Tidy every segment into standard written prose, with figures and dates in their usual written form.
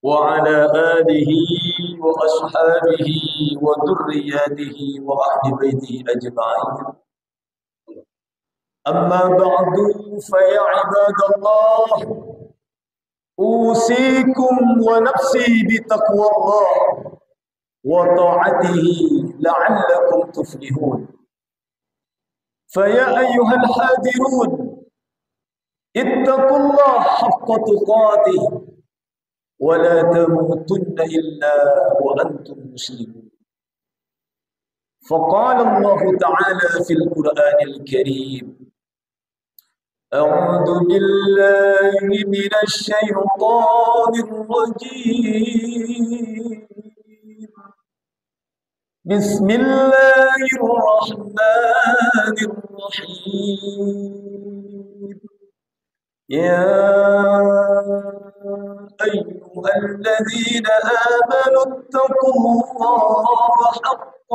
وعلى آله وأصحابه وذرياته وأهل بيته أجمعين. أما بعد فيا عباد الله، أوصيكم ونفسي بتقوى الله وطاعته لعلكم تفلحون. فيا أيها الحاضرون، اتقوا الله حق تقاته ولا تموتن إلا وأنتم مسلمون. فقال الله تعالى في القرآن الكريم: أعوذ بالله من الشيطان الرجيم، بسم الله الرحمن الرحيم. يا أيها الذين آمنوا اتقوا الله حق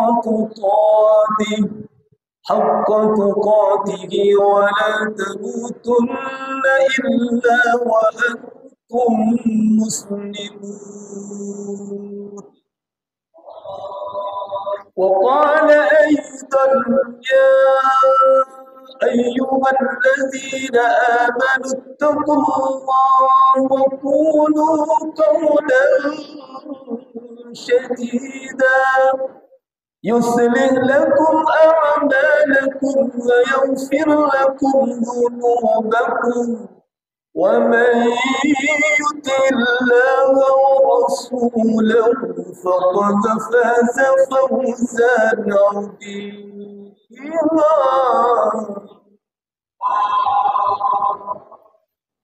تقاته ولا تموتن إلا وأنتم مسلمون. وقال أيضا: يا أيها الذين آمنوا اتقوا الله وقولوا قولا سديدا يصلح لكم أعمالكم ويغفر لكم ذنوبكم، ومن يطع الله ورسوله فقد فاز فوزا عظيما.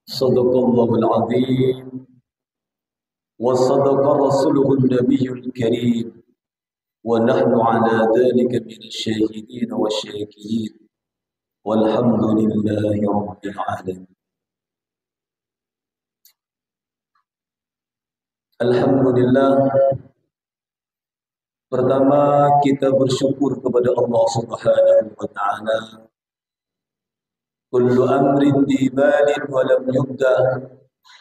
صدق الله العظيم وصدق رسوله النبي الكريم، ونحن على ذلك من الشاهدين والشاكرين، والحمد لله رب العالمين. Alhamdulillah, pertama kita bersyukur kepada Allah Subhanahu wa taala. Kullu amrin dibalin wa lam yubda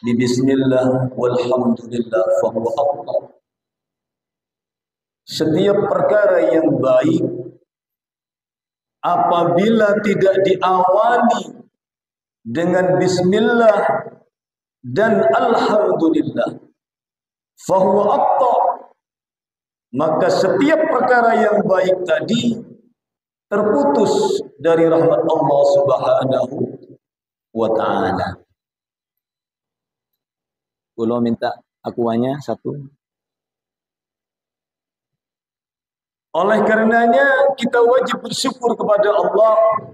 bi bismillah walhamdulillah fa huwa afdal. Setiap perkara yang baik apabila tidak diawali dengan bismillah dan alhamdulillah, fahuwa afdal, maka setiap perkara yang baik tadi terputus dari rahmat Allah Subhanahu wa taala. Kalau minta akuannya satu. Oleh karenanya kita wajib bersyukur kepada Allah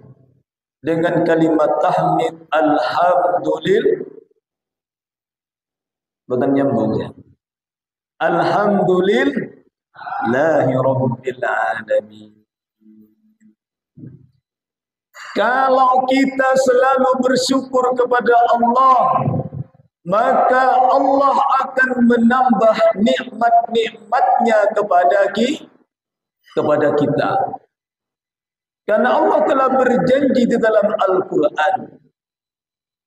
dengan kalimat tahmid alhamdulillah. Bukan nyambung ya. Alhamdulillahi rabbil alamin. Kalau kita selalu bersyukur kepada Allah, maka Allah akan menambah nikmat-nikmatnya kepada kita. Karena Allah telah berjanji di dalam Al-Quran,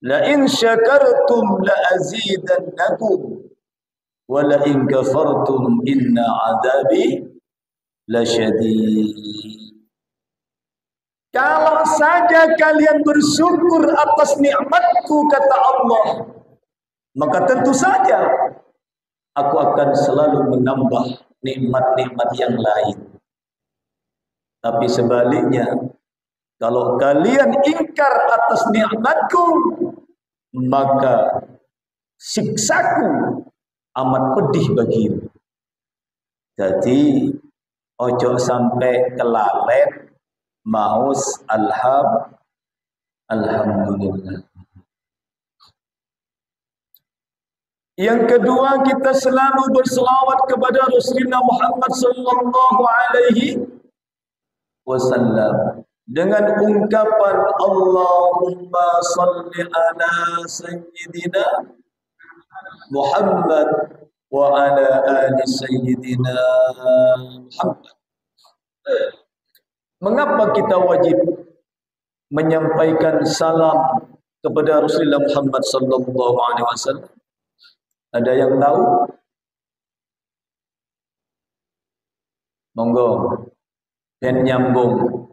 la in syakartum la azidannakum wa la in kafartum inna adabi lasyadid. Kalau saja kalian bersyukur atas nikmatku, kata Allah, maka tentu saja aku akan selalu menambah nikmat-nikmat yang lain. Tapi sebaliknya, kalau kalian ingkar atas nikmatku, maka siksaku amat pedih bagimu. Jadi ojo sampai kelalet maus alhamdulillah. Yang kedua, kita selalu berselawat kepada Rasulullah Muhammad sallallahu alaihi wasallam dengan ungkapan Allahumma salli ala sayyidina Muhammad wa ala ali sayyidina Muhammad. Mengapa kita wajib menyampaikan salam kepada Rasulullah Muhammad sallallahu alaihi wasallam? Ada yang tahu? Monggo, dan nyambung.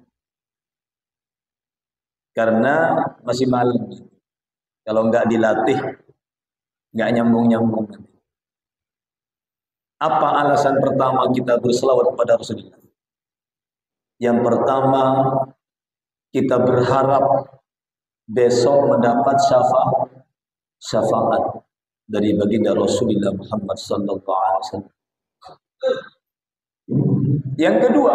Karena masih malam. Kalau enggak dilatih, enggak nyambung-nyambung. Apa alasan pertama kita berselawat kepada Rasulullah? Yang pertama, kita berharap besok mendapat syafaat dari baginda Rasulullah Muhammad sallallahu alaihi wasallam. Yang kedua,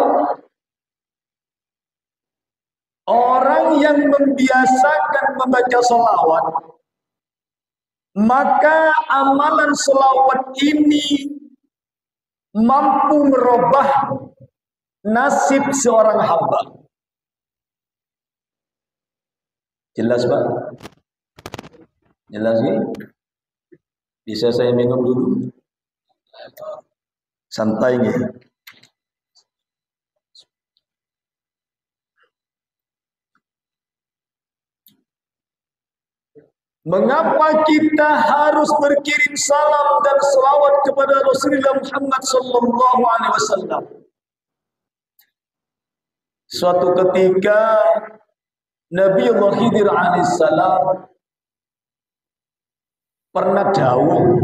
orang yang membiasakan membaca selawat, maka amalan selawat ini mampu merubah nasib seorang hamba. Jelas Pak? Jelas nih? Bisa saya minum dulu? Santai nih. Mengapa kita harus berkirim salam dan selawat kepada Rasulullah Muhammad sallallahu alaihi wasallam? Suatu ketika Nabi Allah Khidir alaihissalam pernah dawuh,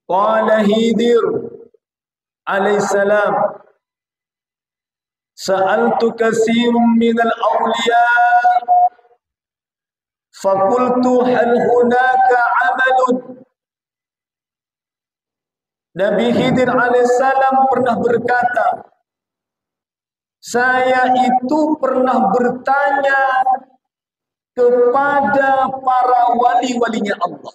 qala Khidir alaihissalam, sa'altu katsirun minal awliya fakultu hal hunaka amalun. Nabi Khidir alaihissalam pernah berkata, saya itu pernah bertanya kepada para wali-walinya Allah.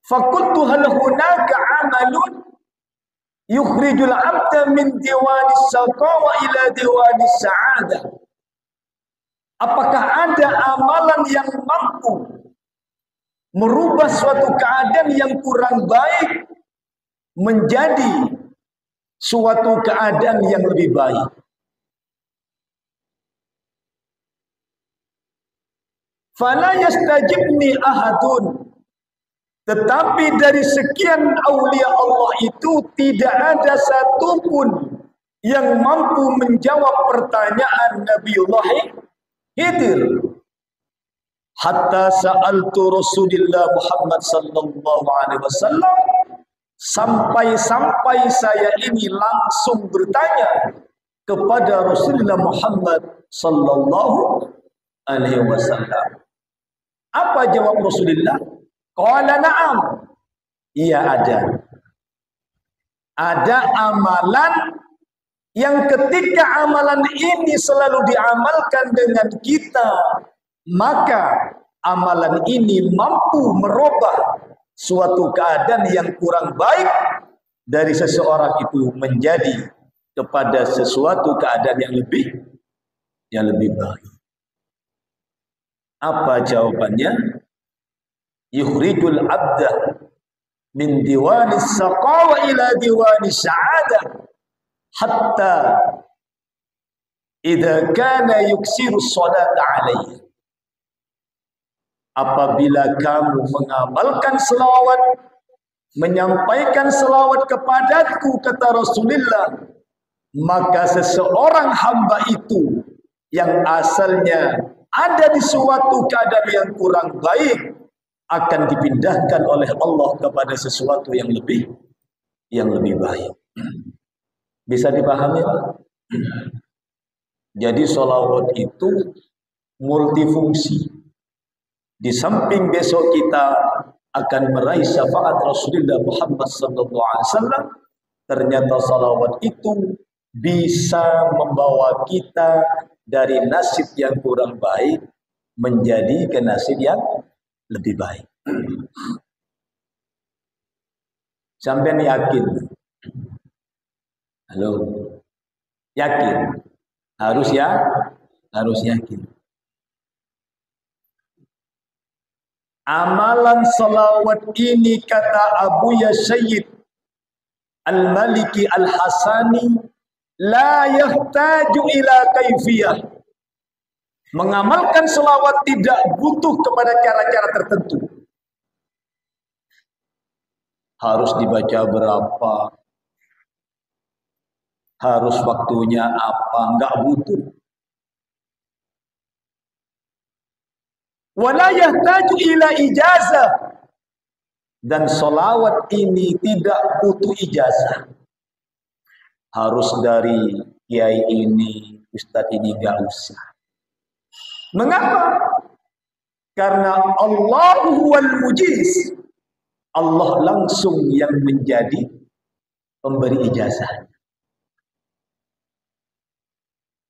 Fakultu hal hunaka amalun yukhrijul abda min diwanis syaqawa ila diwanis sa'adah. Apakah ada amalan yang mampu merubah suatu keadaan yang kurang baik menjadi suatu keadaan yang lebih baik? Fala yastajibni ahadun. Tetapi dari sekian aulia Allah itu tidak ada satupun yang mampu menjawab pertanyaan Nabiullah Khidir. Hatta sa'altu Rasulullah Muhammad sallallahu alaihi wasallam, sampai saya ini langsung bertanya kepada Rasulullah Muhammad sallallahu alaihi wasallam. Apa jawab Rasulullah? Qala na'am. Iya ada. Ada amalan yang ketika amalan ini selalu diamalkan dengan kita, maka amalan ini mampu merubah suatu keadaan yang kurang baik dari seseorang itu menjadi kepada sesuatu keadaan yang lebih baik. Apa jawabannya? Yukhrijul abda min diwanis saqawa ila diwanis sa'adah hatta idza kana yuksiru sholata alaihi. Apabila kamu mengamalkan selawat, menyampaikan selawat kepadaku, kata Rasulullah, maka seseorang hamba itu yang asalnya ada di suatu keadaan yang kurang baik akan dipindahkan oleh Allah kepada sesuatu yang lebih baik. Bisa dipahami Pak? Jadi sholawat itu multifungsi. Di samping besok kita akan meraih syafaat Rasulullah Muhammad SAW, ternyata salawat itu bisa membawa kita dari nasib yang kurang baik menjadi ke nasib yang lebih baik. Sampai yakin? Halo? Yakin? Harus yakin. Amalan salawat ini, kata Abu Sayyid Al-Maliki Al-Hasani, la yahtaju ila kaifiyah. Mengamalkan selawat tidak butuh kepada cara-cara tertentu. Harus dibaca berapa, harus waktunya apa, enggak butuh. Wala yahtaju ila ijazah. Dan solawat ini tidak butuh ijazah. Harus dari kiai ini, ustadz ini, enggak usah. Mengapa? Karena Allah huwal mujiz. Allah langsung yang menjadi pemberi ijazah.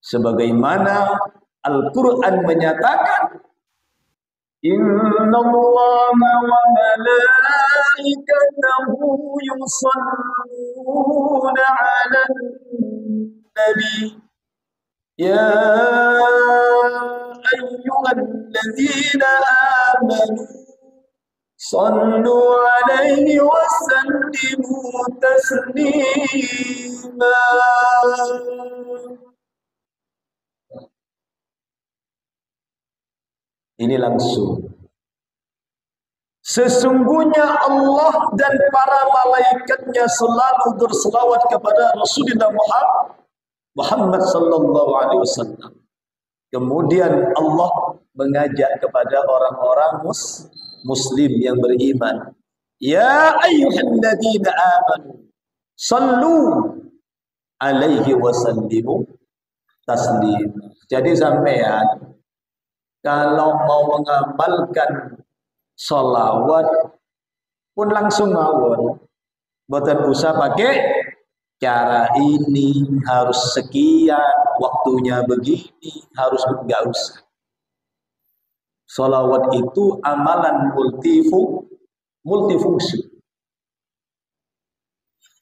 Sebagaimana Al-Quran menyatakan, Innallaha wa malaikatahu yusalluna 'alan nabi ya ayyuhalladzina amanu sallu 'alaihi wa sallimu taslima. Ini langsung. Sesungguhnya Allah dan para malaikatnya selalu berselawat kepada Rasulullah Muhammad sallallahu alaihi wasallam. Kemudian Allah mengajak kepada orang-orang muslim yang beriman. Ya ayyuhalladzina amanu sallu alaihi wa sallimu taslima. Jadi sampean kalau mau mengamalkan sholawat pun langsung mawon, boten usah pakai cara ini, harus sekian, waktunya begini, harus enggak usah. Sholawat itu amalan multifungsi.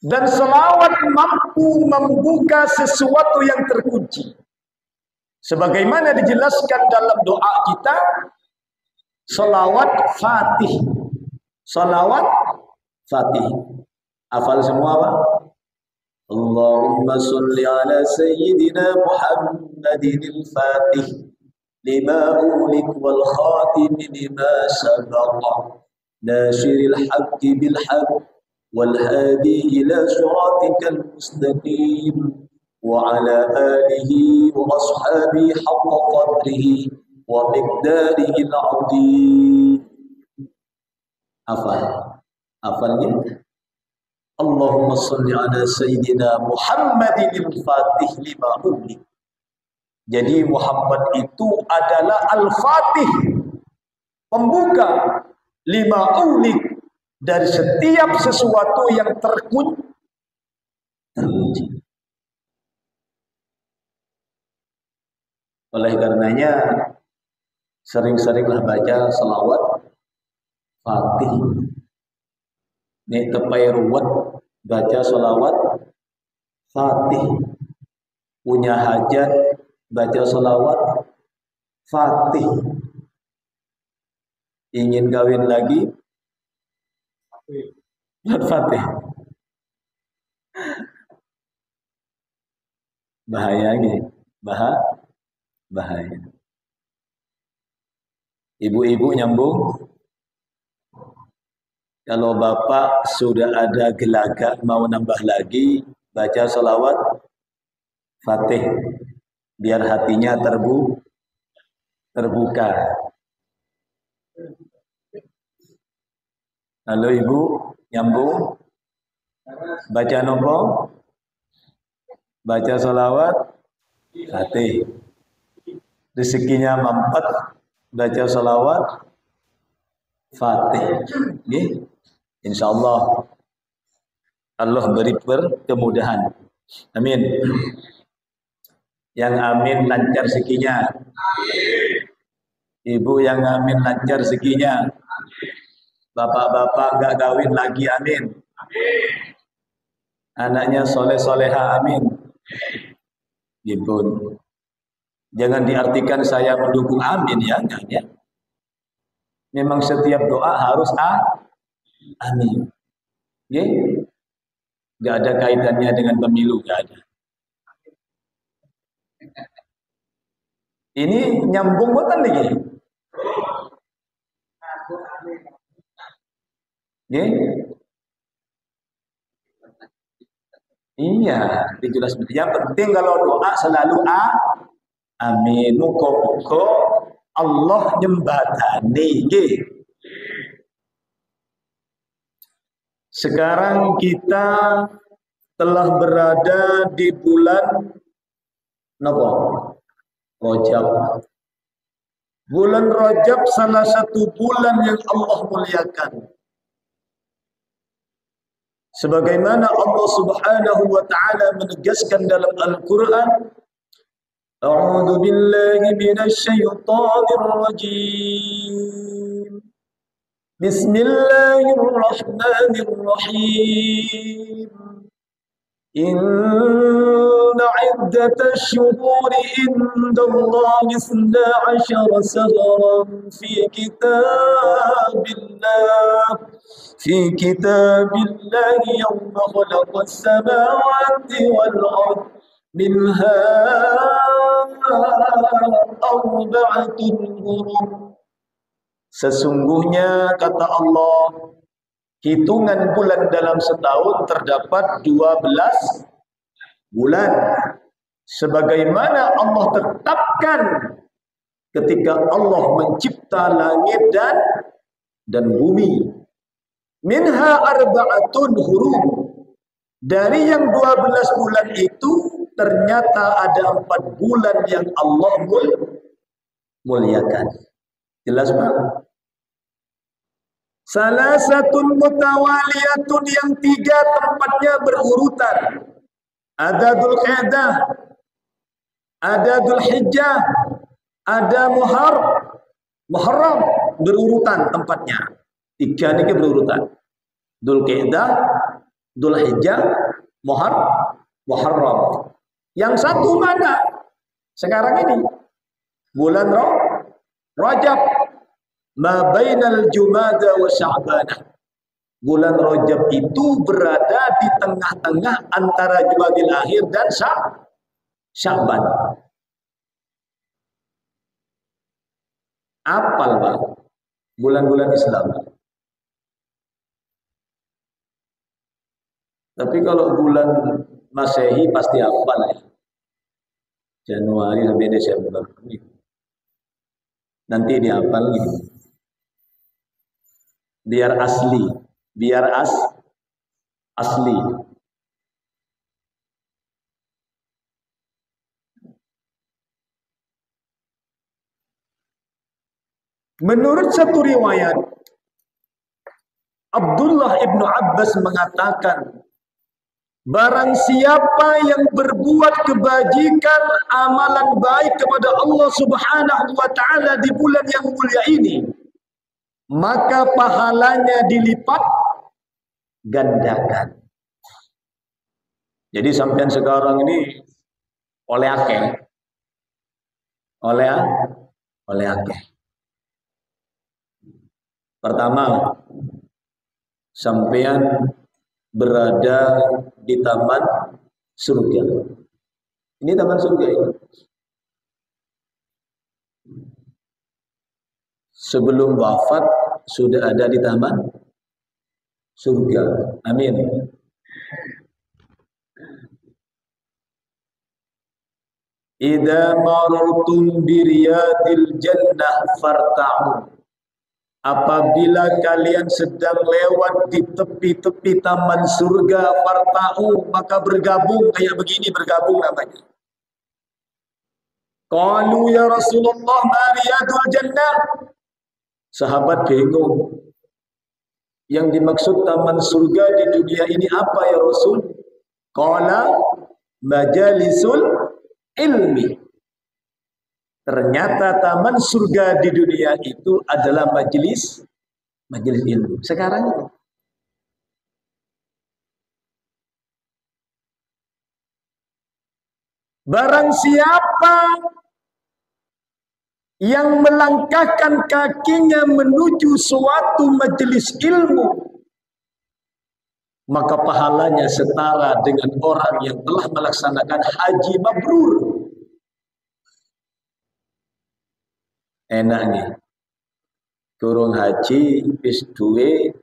Dan sholawat mampu membuka sesuatu yang terkunci. Sebagaimana dijelaskan dalam doa kita, sholawat Fatih. Sholawat Fatih. Hafal semua Pak? Allahumma sholli ala Sayyidina Muhammadin al-Fatih lima ulik wal khatim lima sabaqa nasiril haqqi bil haqq wal hadi ila siratikal mustaqim وعلى آله وأصحابه حق قدره ومقداره العظيم. Hafalnya Allahumma sholli ala Sayyidina Muhammadin al-Fatih lima ulik. Jadi Muhammad itu adalah Al-Fatih, pembuka lima ulik, dari setiap sesuatu yang terkunci. Oleh karenanya sering-seringlah baca selawat Fatih. Nek tepai ruwet baca selawat Fatih. Punya hajat baca selawat Fatih. Ingin kawin lagi Fatih. Bahaya gitu. Bahaya. Ibu-ibu nyambung. Kalau bapak sudah ada gelagat mau nambah lagi, baca sholawat Fatih. Biar hatinya terbuka. Halo ibu, nyambung. Baca nopo? Baca sholawat Fatih. Rezekinya mampet, baca sholawat Fatih. Insyaallah Allah beri kemudahan. Amin. Yang amin lancar rezekinya. Ibu yang amin lancar rezekinya. Bapak-bapak enggak kawin lagi, amin. Anaknya soleh-soleha, amin. Gitu. Jangan diartikan saya mendukung amin ya, enggak ya. Memang setiap doa harus amin. Ya? Enggak ada kaitannya dengan pemilu, enggak ada. Ini nyambung boten niki. Nggih. Iya, dijelas. Yang penting kalau doa selalu amin. Muga-muga Allah nyembatani nggih. Sekarang kita telah berada di bulan napa? Rajab. Bulan Rajab salah satu bulan yang Allah muliakan. Sebagaimana Allah Subhanahu wa taala menegaskan dalam Al-Qur'an, A'udzu billahi minasy syaithanir rajim. Bismillahirrahmanirrahim. Inna 'iddatasy syuhuri indallahi 12 syahran fi kitabillahi yawma khalaqas samawati wal ardh minha arba'atun hurum. Sesungguhnya kata Allah, hitungan bulan dalam setahun terdapat 12 bulan. Sebagaimana Allah tetapkan ketika Allah mencipta langit dan bumi. Minha arba'atun hurum. Dari yang 12 bulan itu ternyata ada 4 bulan yang Allah muliakan. Jelas Pak? Salah satu mutawaliyatun, yang 3 tempatnya berurutan. Ada Dzulqa'dah, ada Dzulhijjah, ada Muharram, berurutan tempatnya. 3 ini berurutan. Dzulqa'dah, Dzulhijjah, Muharram. Yang satu mana? Sekarang ini bulan Rajab. Ma bainal Jumada wa Sya'ban. Bulan Rajab itu berada di tengah-tengah antara Jumadil Akhir dan Sya'ban. Apal Pak bulan-bulan Islam. Tapi kalau bulan Masehi pasti hafal ya. Januari sampai Desember. Nanti dihafal gitu. Biar asli, asli. Menurut satu riwayat, Abdullah ibnu Abbas mengatakan, barang siapa yang berbuat kebajikan, amalan baik kepada Allah Subhanahu wa taala di bulan yang mulia ini, maka pahalanya dilipat gandakan. Jadi sampean sekarang ini oleh akeh. Oleh akeh. Pertama, sampean berada di taman surga. Ini taman surga ini. Sebelum wafat sudah ada di taman surga. Amin. Idza marartum biriyadil jannah farta'u. Apabila kalian sedang lewat di tepi-tepi taman surga, farta'u, maka bergabung. Kayak begini bergabung namanya. Qalu ya Rasulullah ma riyadul jannah. Sahabat bingung. Yang dimaksud taman surga di dunia ini apa ya Rasul? Qala majalisul ilmi. Ternyata taman surga di dunia itu adalah majelis ilmu. Sekarang ini. Barang siapa yang melangkahkan kakinya menuju suatu majelis ilmu, maka pahalanya setara dengan orang yang telah melaksanakan haji mabrur. Enak nih. Kurung haji wis duwe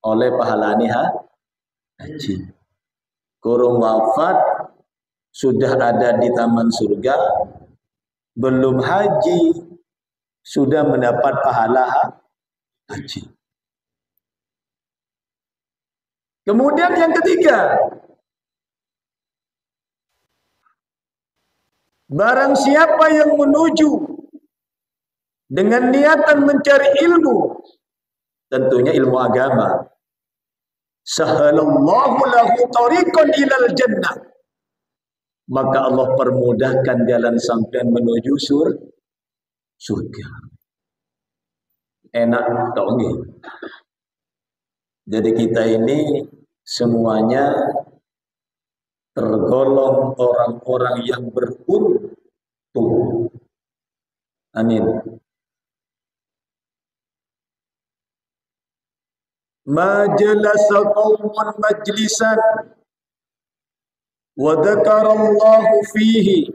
oleh pahalani haji. Kurung wafat sudah ada di taman surga, belum haji sudah mendapat pahala haji. Kemudian yang ketiga, barang siapa yang menuju dengan niatan mencari ilmu, tentunya ilmu agama, sahalallahu lahu tariqan ilal jannah, maka Allah permudahkan jalan sampean menuju surga. Enak tau nggih? Jadi kita ini semuanya tergolong orang-orang yang beruntung. Amin. Ma jalasa qaumun majlisan wa dzakara Allah fihi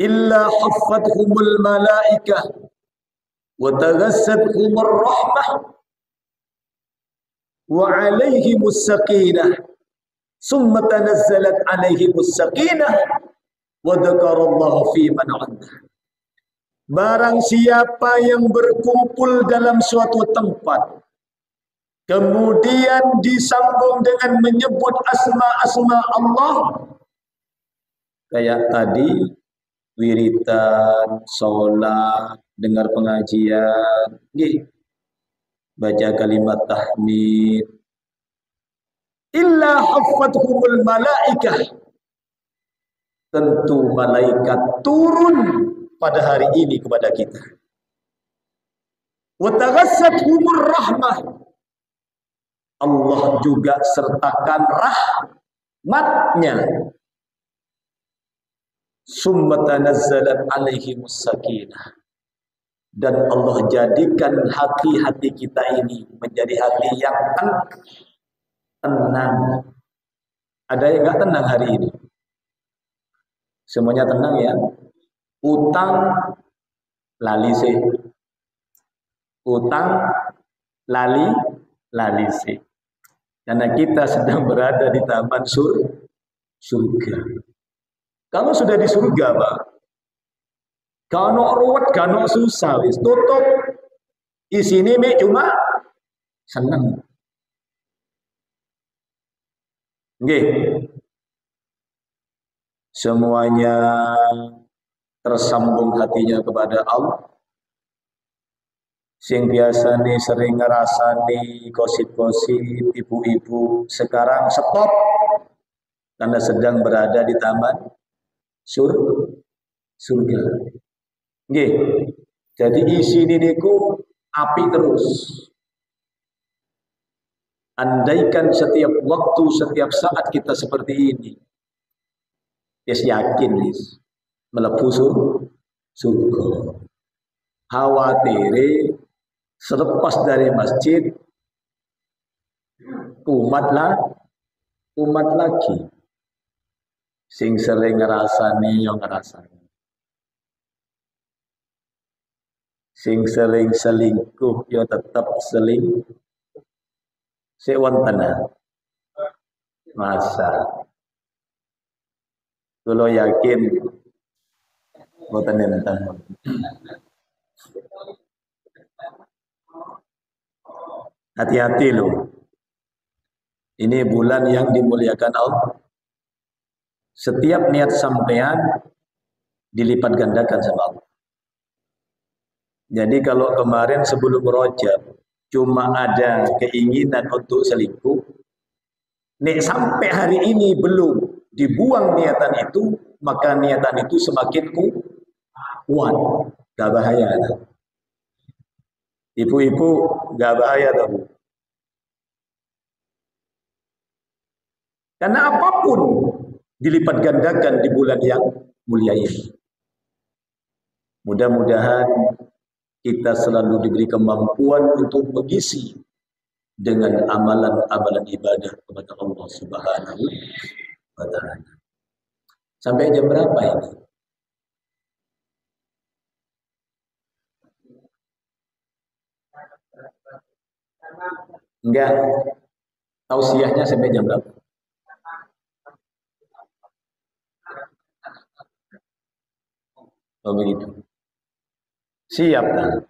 illa haffathumul malaikah wa taghassatuhumur rahmah wa alaihimus sakinah summa tanazzalat alaihimus sakinah wa dzakara Allah fi man 'indah. Barang siapa yang berkumpul dalam suatu tempat, kemudian disambung dengan menyebut asma-asma Allah, kayak tadi wiritan, sholat, dengar pengajian, baca kalimat tahmid, illa haffathumul malaikah, tentu malaikat turun pada hari ini kepada kita. Wa taghassatuhumur rahmah, Allah juga sertakan rahmatnya. Summa tanazzalat alaihimus sakinah, dan Allah jadikan hati-hati kita ini menjadi hati yang tenang. Ada yang nggak tenang hari ini? Semuanya tenang ya. Utang lali sih. Utang lali sih. Karena kita sedang berada di taman surga. Kalau sudah di surga, Pak, kano ruwet, kano susah, wis tutup. Isine mek cuma seneng. Nggih. Semuanya tersambung hatinya kepada Allah. Sing biasa nih sering ngerasani gosip-gosip ibu-ibu, sekarang stop karena sedang berada di taman surga. Nggih. Jadi isi niku api terus. Andaikan setiap waktu, setiap saat kita seperti ini, yes, yakin yes, melebu surga. Khawatire selepas dari masjid umat lagi sing sering ngerasani yang ngerasani, sing sering selingkuh ya tetap selingkuh. Sik wonten masa kula yakin boten enten. Hati-hati loh. Ini bulan yang dimuliakan Allah. Setiap niat sampean dilipat gandakan sama Allah. Jadi kalau kemarin sebelum Rajab cuma ada keinginan untuk selingkuh, nek sampai hari ini belum dibuang niatan itu, maka niatan itu semakin kuat. Gak bahaya. Ibu-ibu gak bahaya tahu. Karena apapun dilipat gandakan di bulan yang mulia ini. Mudah-mudahan kita selalu diberi kemampuan untuk mengisi dengan amalan-amalan ibadah kepada Allah Subhanahu wa Ta'ala. Sampai jam berapa ini? Enggak. Tausiahnya sampai jam berapa? Oh begitu. Siap kan?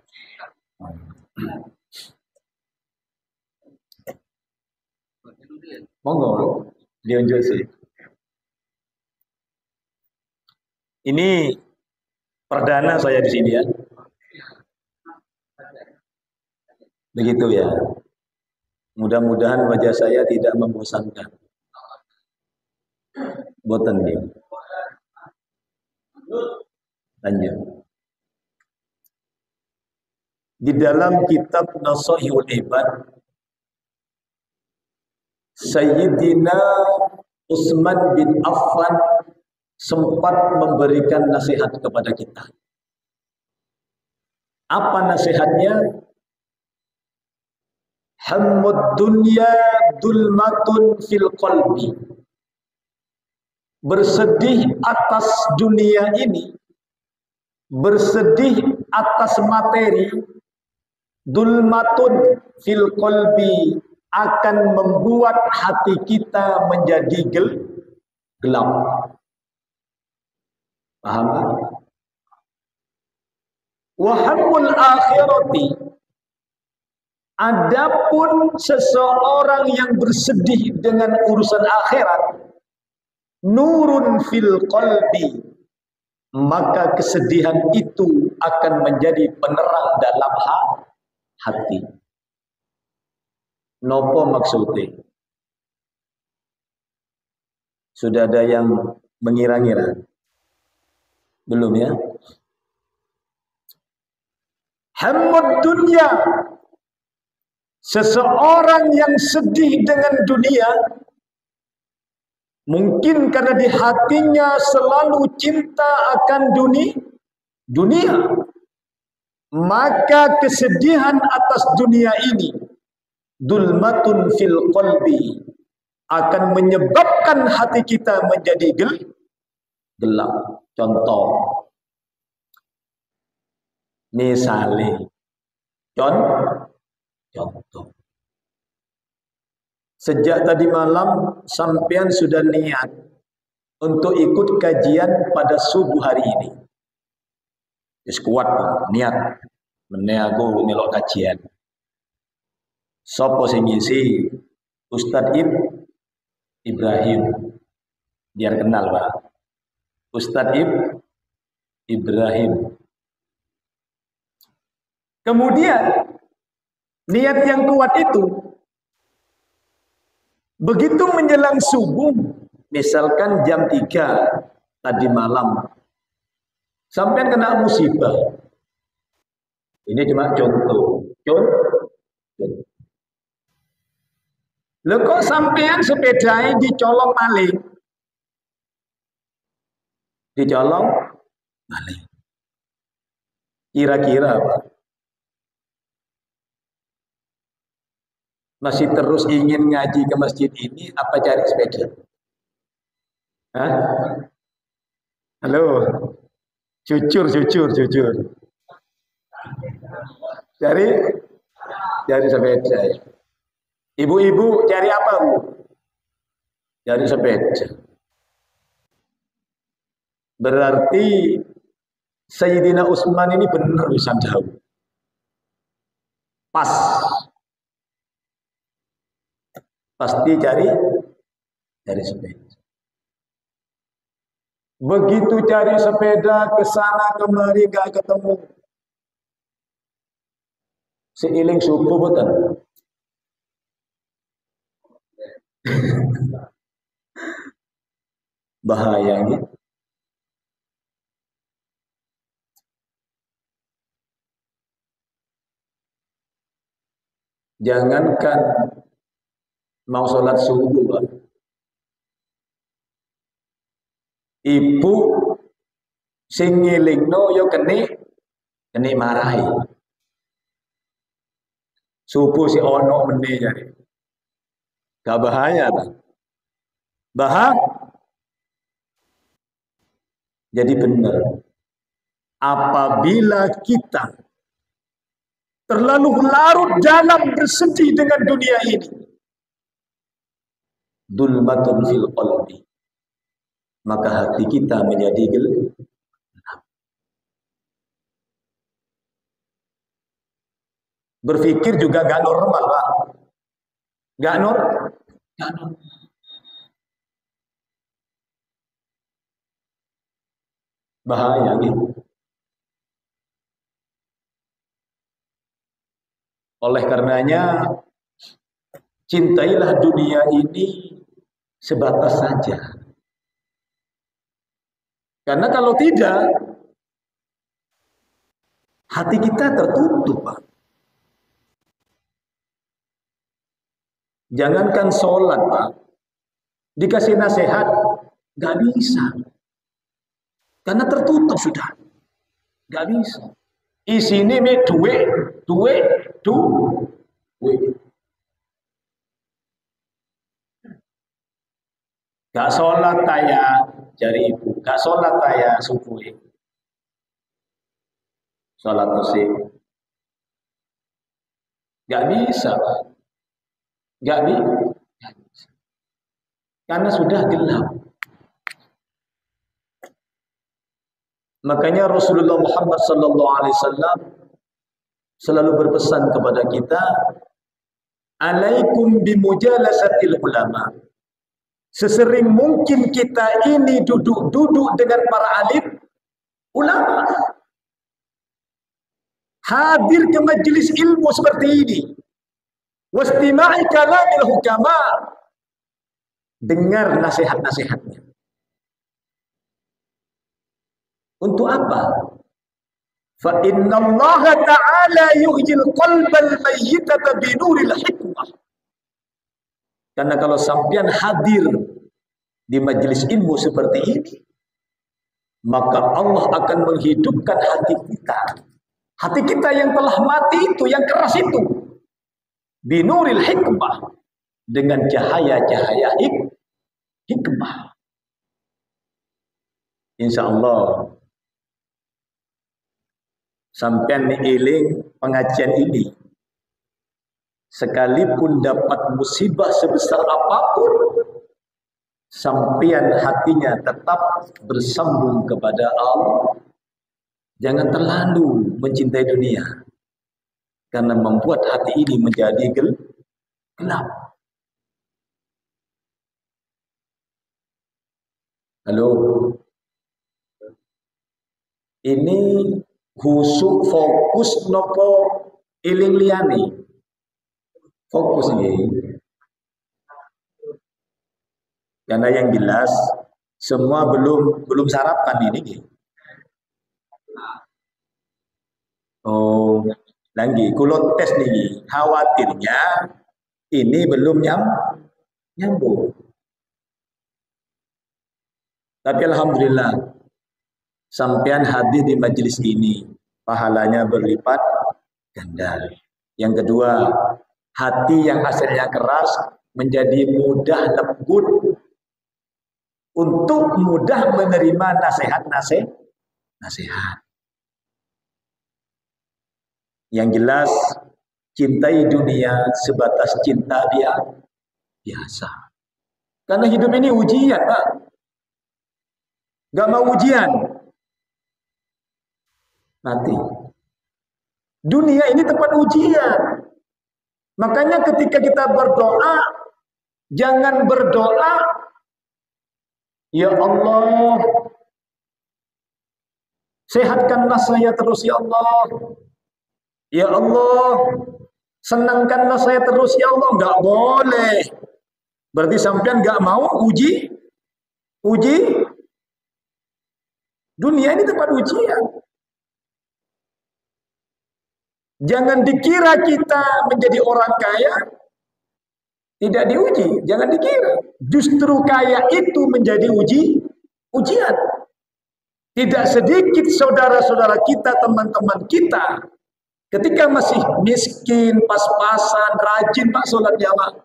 Monggo, diunjuk sih. Ini perdana saya di sini ya. Begitu ya. Mudah-mudahan wajah saya tidak membosankan. Boten nih. Lanjut. Di dalam kitab Nasaihul Ibad, Sayyidina Utsman bin Affan sempat memberikan nasihat kepada kita. Apa nasihatnya? Hammud dunya dulmatun fil qalbi. Bersedih atas dunia ini, bersedih atas materi, dulmatun fil qalbi, akan membuat hati kita menjadi gelap. Paham? Wa hammul akhirati, adapun seseorang yang bersedih dengan urusan akhirat, nurun fil qalbi, maka kesedihan itu akan menjadi penerang dalam hati. Nopo maksudnya? Sudah ada yang mengira-ngira? Belum ya? Hammud dunya, seseorang yang sedih dengan dunia, mungkin karena di hatinya selalu cinta akan dunia, maka kesedihan atas dunia ini, dulmatun fil qalbi, akan menyebabkan hati kita menjadi gelap. Contoh, misalnya, contoh. Sejak tadi malam sampean sudah niat untuk ikut kajian pada subuh hari ini. Wis kuat niat meneago melok kajian. Sopo sing ngisi? Ustadz Ibrahim. Biar kenal, Pak. Ustadz Ibrahim. Kemudian niat yang kuat itu begitu menjelang subuh, misalkan jam 3 tadi malam, sampai kena musibah. Ini cuma contoh. Lho kok sampean sepedanya dicolong maling? Dicolong maling. Kira-kira apa? Masih terus ingin ngaji ke masjid ini, apa cari sepeda? Hah? Halo? Jujur. Cari sepeda. Ibu-ibu cari apa, Bu? Cari sepeda. Berarti Sayyidina Utsman ini benar bisa jauh. Pas. Pasti cari sepeda. Begitu cari sepeda ke sana kemari gak ketemu. Seiling subuh betul. Bahaya gitu. Jangankan mau sholat subuh, Pak. Ibu sing ngilingno yo kene marahi. Subuh si ono meneh jadi. Gak bahaya, Pak. Jadi benar. Apabila kita terlalu larut dalam bersedih dengan dunia ini. Dulmatun fil qalbi, maka hati kita menjadi gelap. Berpikir juga gak normal, Pak. Gak normal. Bahaya gitu. Oleh karenanya, cintailah dunia ini sebatas saja. Karena kalau tidak, hati kita tertutup, Pak. Jangankan sholat, Pak. Dikasih nasihat, gak bisa. Karena tertutup sudah. Gak bisa. Isine me duit. Gak sholat taya jari ibu, gak sholat taya subuh. Sholat musik. Gak bisa, Pak. Gak bisa. Karena sudah gelap. Makanya Rasulullah Muhammad SAW selalu berpesan kepada kita, alaikum bimujalasatil ulama. Sesering mungkin kita ini duduk-duduk dengan para alim ulama. Hadir ke majelis ilmu seperti ini. Wastima'i kalamil hukama. Dengar nasihat-nasihatnya. Untuk apa? Fa inna Allah ta'ala yuhyil qalbal mayyitata binuril hikmah. Karena kalau sampean hadir di majelis ilmu seperti ini, maka Allah akan menghidupkan hati kita. Hati kita yang telah mati itu, yang keras itu. Binuril hikmah. Dengan cahaya-cahaya hikmah. Insya Allah, sampean eling pengajian ini. Sekalipun dapat musibah sebesar apapun, sampean hatinya tetap bersambung kepada Allah. Jangan terlalu mencintai dunia, karena membuat hati ini menjadi gelap. Halo, ini khusuk fokus nopo eling liyane? Fokus ini. Karena yang jelas semua belum sarapan ini. Oh, lagi kulo tes nih, khawatirnya ini belum nyambung. Tapi alhamdulillah sampean hadir di majelis ini, pahalanya berlipat ganda. Yang kedua, hati yang asalnya keras menjadi mudah lembut untuk mudah menerima nasihat. Yang jelas, cintai dunia sebatas cinta dia biasa. Karena hidup ini ujian, Pak. Gak mau ujian, mati. Dunia ini tempat ujian. Makanya ketika kita berdoa, jangan berdoa, ya Allah, sehatkanlah saya terus ya Allah. Ya Allah, senangkanlah saya terus ya Allah. Enggak boleh. Berarti sampean enggak mau uji. Dunia ini tempat ujian. Jangan dikira kita menjadi orang kaya tidak diuji. Jangan dikira. Justru kaya itu menjadi ujian. Tidak sedikit saudara-saudara kita, teman-teman kita, ketika masih miskin, pas-pasan, rajin Pak sholat jamaah.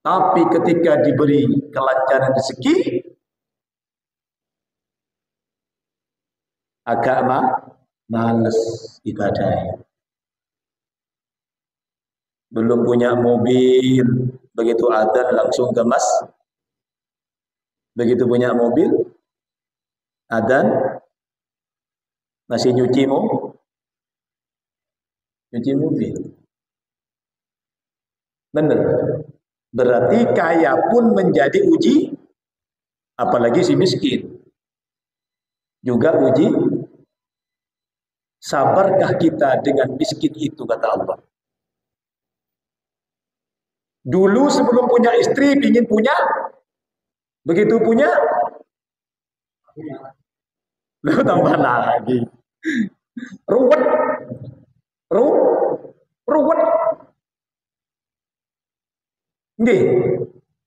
Tapi ketika diberi kelancaran rezeki, agak males ibadah. belum punya mobil, begitu adzan langsung ke mas. Begitu punya mobil, adzan masih nyuci mobil. Benar. Berarti kaya pun menjadi uji, apalagi si miskin. Juga uji, sabarkah kita dengan miskin itu, kata Allah. Dulu sebelum punya istri, ingin punya, begitu punya, lu tambah lagi. Ruwet. Ruwet. Nggih,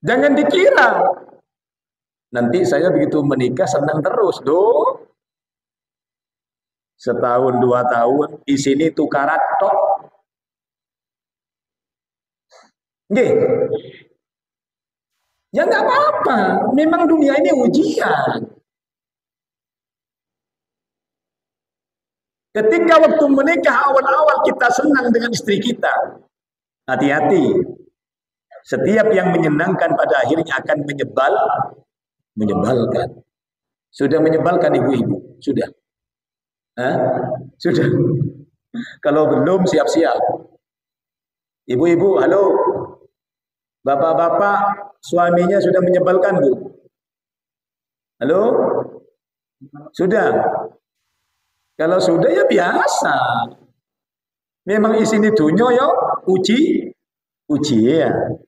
jangan dikira nanti saya begitu menikah senang terus, doh. Setahun 2 tahun di sini tukaran tok. Nggih. Ya nggak apa-apa, memang dunia ini ujian. Ketika waktu menikah awal-awal kita senang dengan istri kita, hati-hati. Setiap yang menyenangkan pada akhirnya akan menyebalkan. Sudah menyebalkan ibu-ibu? Sudah? Hah? Sudah? Kalau belum siap-siap. Ibu-ibu, halo. Bapak-bapak, suaminya sudah menyebalkan, Bu? Halo? Sudah? Kalau sudah ya biasa. Memang isini dunyo ya ujian.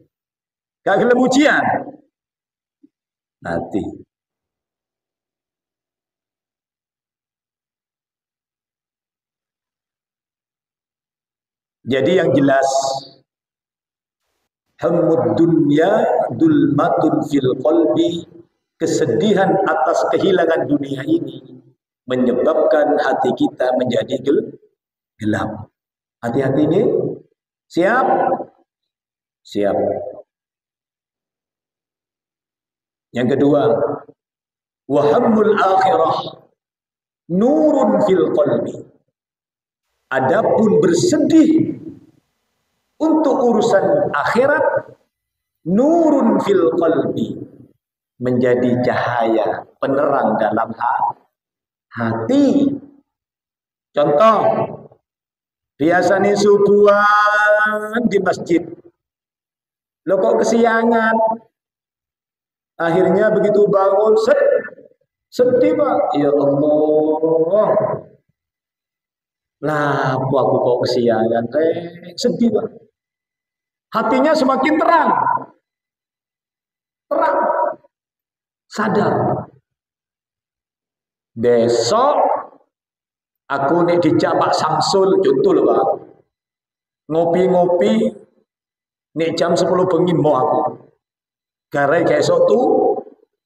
Gak gelem ujian. Mati. Jadi yang jelas, hammud dunya dulmatun fil qalbi, kesedihan atas kehilangan dunia ini menyebabkan hati kita menjadi gelap. Hati-hati ini, siap? Siap. Yang kedua, wahammul akhirah nurun fil qalbi. Adapun bersedih untuk urusan akhirat, nurun fil qalbi, menjadi cahaya penerang dalam hati. Contoh, biasa nih subuhan di masjid, lo kok kesiangan, akhirnya begitu bangun sedih Pak. Ya Allah, lah aku kok kesiangan, sedih Pak. Hatinya semakin terang, sadar. Besok aku nih dijak Pak Samsul, contoh loh Pak, ngopi-ngopi nih jam 10 bengi mau aku. Gara esok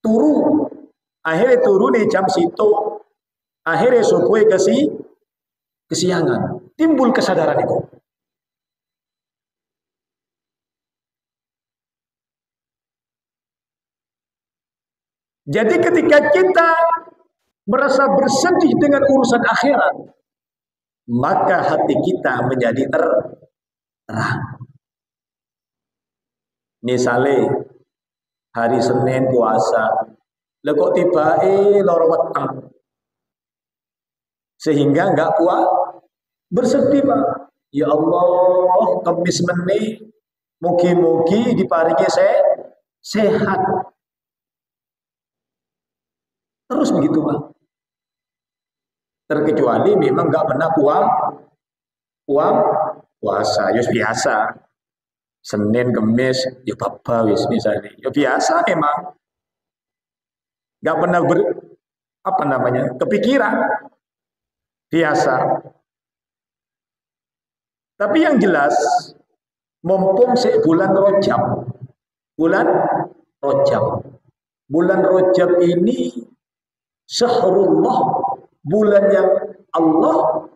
turu. Akhirnya turu nih jam situ. Akhirnya subuh kesiangan. Timbul kesadaran itu. Jadi ketika kita merasa bersedih dengan urusan akhirat, maka hati kita menjadi terang. Misalnya hari Senin puasa, lah kok tiba loro weteng, sehingga enggak bersedih Pak. Ya Allah, Kamis meneh mugi-mugi diparingi sehat. Terus begitu Pak. Terkecuali memang enggak pernah puasa, ya biasa. Senin, Kamis, ya papa wis misalnya. Ya biasa memang. Enggak pernah kepikiran. Biasa. Tapi yang jelas, mumpung bulan Rajab. Bulan Rajab ini syahrullah, bulan yang Allah,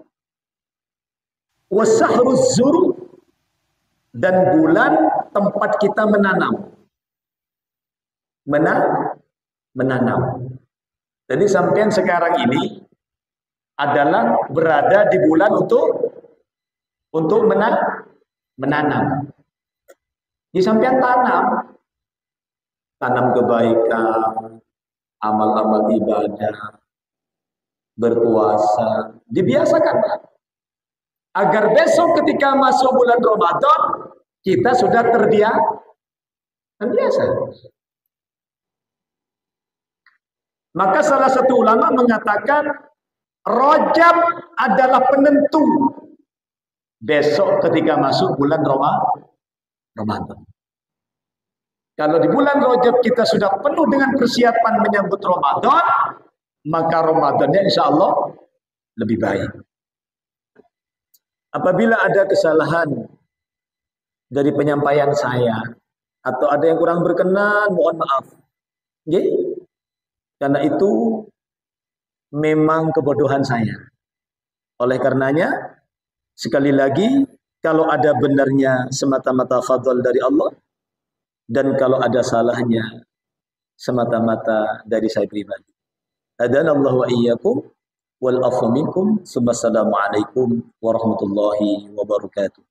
wa syahruz zur, dan bulan tempat kita menanam. Jadi sampean sekarang ini adalah berada di bulan untuk menanam. Di samping tanam kebaikan, amal-amal ibadah, berpuasa, dibiasakan agar besok ketika masuk bulan Ramadan kita sudah terbiasa. Maka salah satu ulama mengatakan Rajab adalah penentu besok ketika masuk bulan Ramadan. Kalau di bulan Rajab kita sudah penuh dengan persiapan menyambut Ramadan, maka Ramadannya insya Allah lebih baik. Apabila ada kesalahan dari penyampaian saya atau ada yang kurang berkenan, mohon maaf. Oke? Karena itu memang kebodohan saya. Oleh karenanya, sekali lagi, kalau ada benarnya semata-mata fadl dari Allah, dan kalau ada salahnya semata-mata dari saya pribadi. Hadanallahu wa iyyakum wal afu minkum. Assalamualaikum warahmatullahi wabarakatuh.